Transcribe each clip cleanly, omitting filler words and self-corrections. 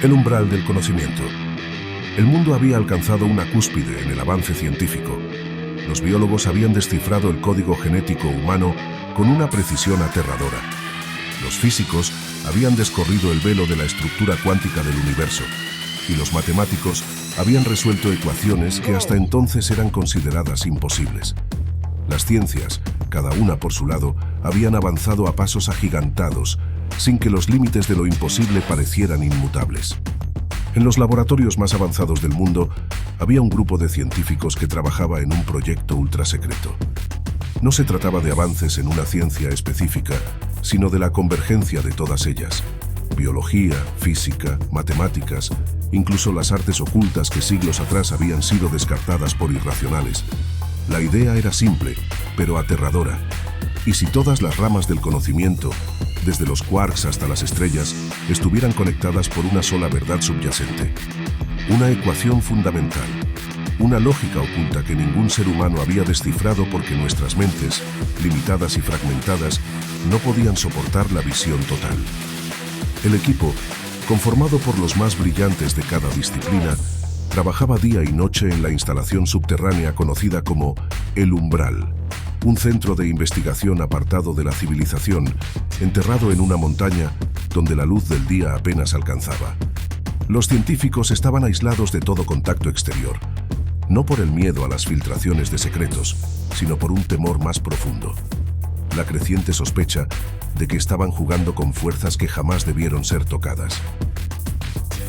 El umbral del conocimiento. El mundo había alcanzado una cúspide en el avance científico. Los biólogos habían descifrado el código genético humano con una precisión aterradora. Los físicos habían descorrido el velo de la estructura cuántica del universo, y los matemáticos habían resuelto ecuaciones que hasta entonces eran consideradas imposibles. Las ciencias, cada una por su lado, habían avanzado a pasos agigantados, sin que los límites de lo imposible parecieran inmutables. En los laboratorios más avanzados del mundo, había un grupo de científicos que trabajaba en un proyecto ultrasecreto. No se trataba de avances en una ciencia específica, sino de la convergencia de todas ellas. Biología, física, matemáticas, incluso las artes ocultas que siglos atrás habían sido descartadas por irracionales. La idea era simple, pero aterradora. ¿Y si todas las ramas del conocimiento, desde los quarks hasta las estrellas, estuvieran conectadas por una sola verdad subyacente? Una ecuación fundamental, una lógica oculta que ningún ser humano había descifrado porque nuestras mentes, limitadas y fragmentadas, no podían soportar la visión total. El equipo, conformado por los más brillantes de cada disciplina, trabajaba día y noche en la instalación subterránea conocida como El Umbral, un centro de investigación apartado de la civilización, enterrado en una montaña donde la luz del día apenas alcanzaba. Los científicos estaban aislados de todo contacto exterior, no por el miedo a las filtraciones de secretos, sino por un temor más profundo: la creciente sospecha de que estaban jugando con fuerzas que jamás debieron ser tocadas.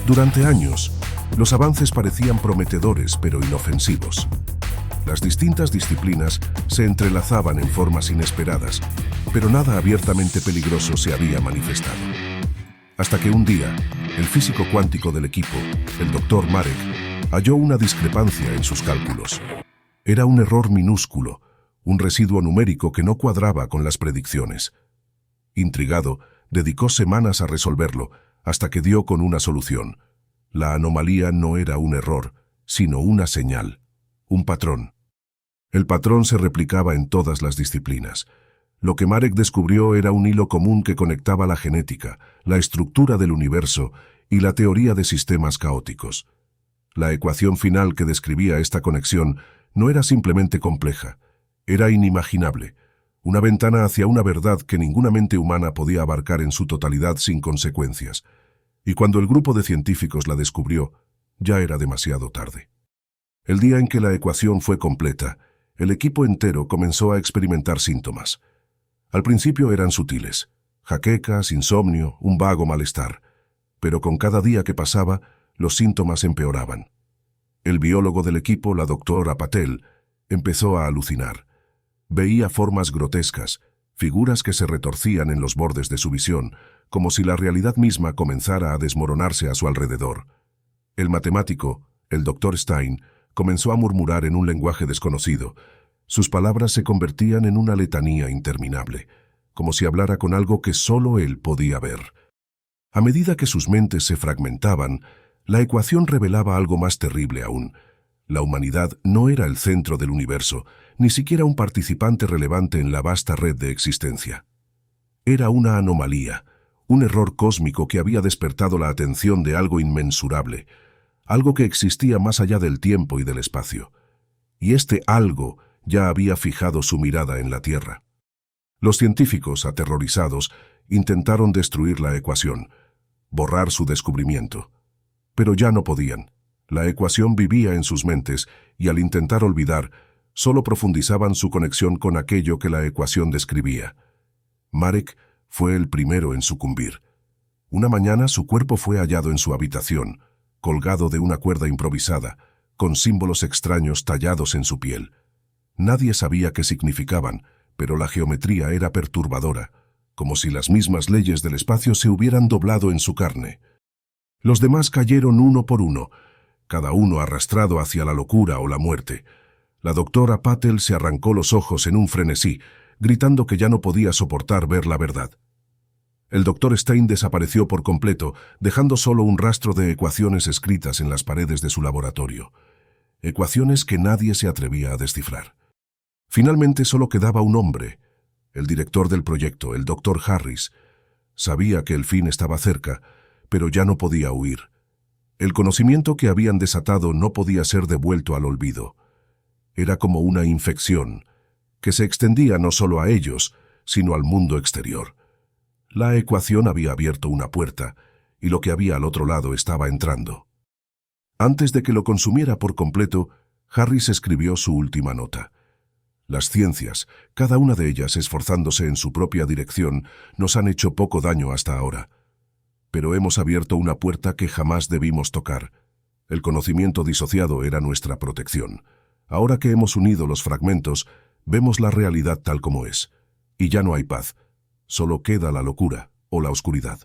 Durante años, los avances parecían prometedores pero inofensivos. Las distintas disciplinas se entrelazaban en formas inesperadas, pero nada abiertamente peligroso se había manifestado. Hasta que un día, el físico cuántico del equipo, el Dr. Marek, halló una discrepancia en sus cálculos. Era un error minúsculo, un residuo numérico que no cuadraba con las predicciones. Intrigado, dedicó semanas a resolverlo, hasta que dio con una solución. La anomalía no era un error, sino una señal, un patrón. El patrón se replicaba en todas las disciplinas. Lo que Marek descubrió era un hilo común que conectaba la genética, la estructura del universo y la teoría de sistemas caóticos. La ecuación final que describía esta conexión no era simplemente compleja, era inimaginable, una ventana hacia una verdad que ninguna mente humana podía abarcar en su totalidad sin consecuencias. Y cuando el grupo de científicos la descubrió, ya era demasiado tarde. El día en que la ecuación fue completa, el equipo entero comenzó a experimentar síntomas. Al principio eran sutiles: jaquecas, insomnio, un vago malestar. Pero con cada día que pasaba, los síntomas empeoraban. El biólogo del equipo, la doctora Patel, empezó a alucinar. Veía formas grotescas, figuras que se retorcían en los bordes de su visión, como si la realidad misma comenzara a desmoronarse a su alrededor. El matemático, el Dr. Stein, comenzó a murmurar en un lenguaje desconocido. Sus palabras se convertían en una letanía interminable, como si hablara con algo que solo él podía ver. A medida que sus mentes se fragmentaban, la ecuación revelaba algo más terrible aún. La humanidad no era el centro del universo, ni siquiera un participante relevante en la vasta red de existencia. Era una anomalía, un error cósmico que había despertado la atención de algo inmensurable, algo que existía más allá del tiempo y del espacio. Y este algo ya había fijado su mirada en la Tierra. Los científicos, aterrorizados, intentaron destruir la ecuación, borrar su descubrimiento. Pero ya no podían. La ecuación vivía en sus mentes y al intentar olvidar, solo profundizaban su conexión con aquello que la ecuación describía. Marek fue el primero en sucumbir. Una mañana su cuerpo fue hallado en su habitación, colgado de una cuerda improvisada, con símbolos extraños tallados en su piel. Nadie sabía qué significaban, pero la geometría era perturbadora, como si las mismas leyes del espacio se hubieran doblado en su carne. Los demás cayeron uno por uno, cada uno arrastrado hacia la locura o la muerte. La doctora Patel se arrancó los ojos en un frenesí, gritando que ya no podía soportar ver la verdad. El Dr. Stein desapareció por completo, dejando solo un rastro de ecuaciones escritas en las paredes de su laboratorio. Ecuaciones que nadie se atrevía a descifrar. Finalmente solo quedaba un hombre, el director del proyecto, el Dr. Harris. Sabía que el fin estaba cerca, pero ya no podía huir. El conocimiento que habían desatado no podía ser devuelto al olvido. Era como una infección, que se extendía no solo a ellos, sino al mundo exterior. La ecuación había abierto una puerta, y lo que había al otro lado estaba entrando. Antes de que lo consumiera por completo, Harris escribió su última nota. Las ciencias, cada una de ellas esforzándose en su propia dirección, nos han hecho poco daño hasta ahora. Pero hemos abierto una puerta que jamás debimos tocar. El conocimiento disociado era nuestra protección. Ahora que hemos unido los fragmentos, vemos la realidad tal como es. Y ya no hay paz. Solo queda la locura o la oscuridad.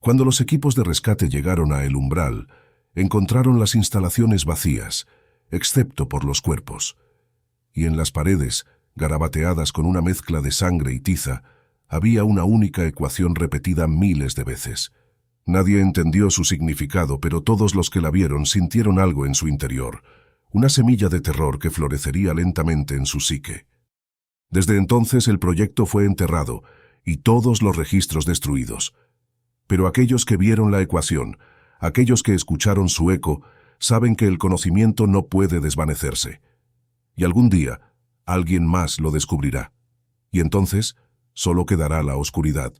Cuando los equipos de rescate llegaron a El Umbral, encontraron las instalaciones vacías, excepto por los cuerpos. Y en las paredes, garabateadas con una mezcla de sangre y tiza, había una única ecuación repetida miles de veces. Nadie entendió su significado, pero todos los que la vieron sintieron algo en su interior, una semilla de terror que florecería lentamente en su psique. Desde entonces el proyecto fue enterrado y todos los registros destruidos. Pero aquellos que vieron la ecuación, aquellos que escucharon su eco, saben que el conocimiento no puede desvanecerse. Y algún día, alguien más lo descubrirá. Y entonces, solo quedará la oscuridad.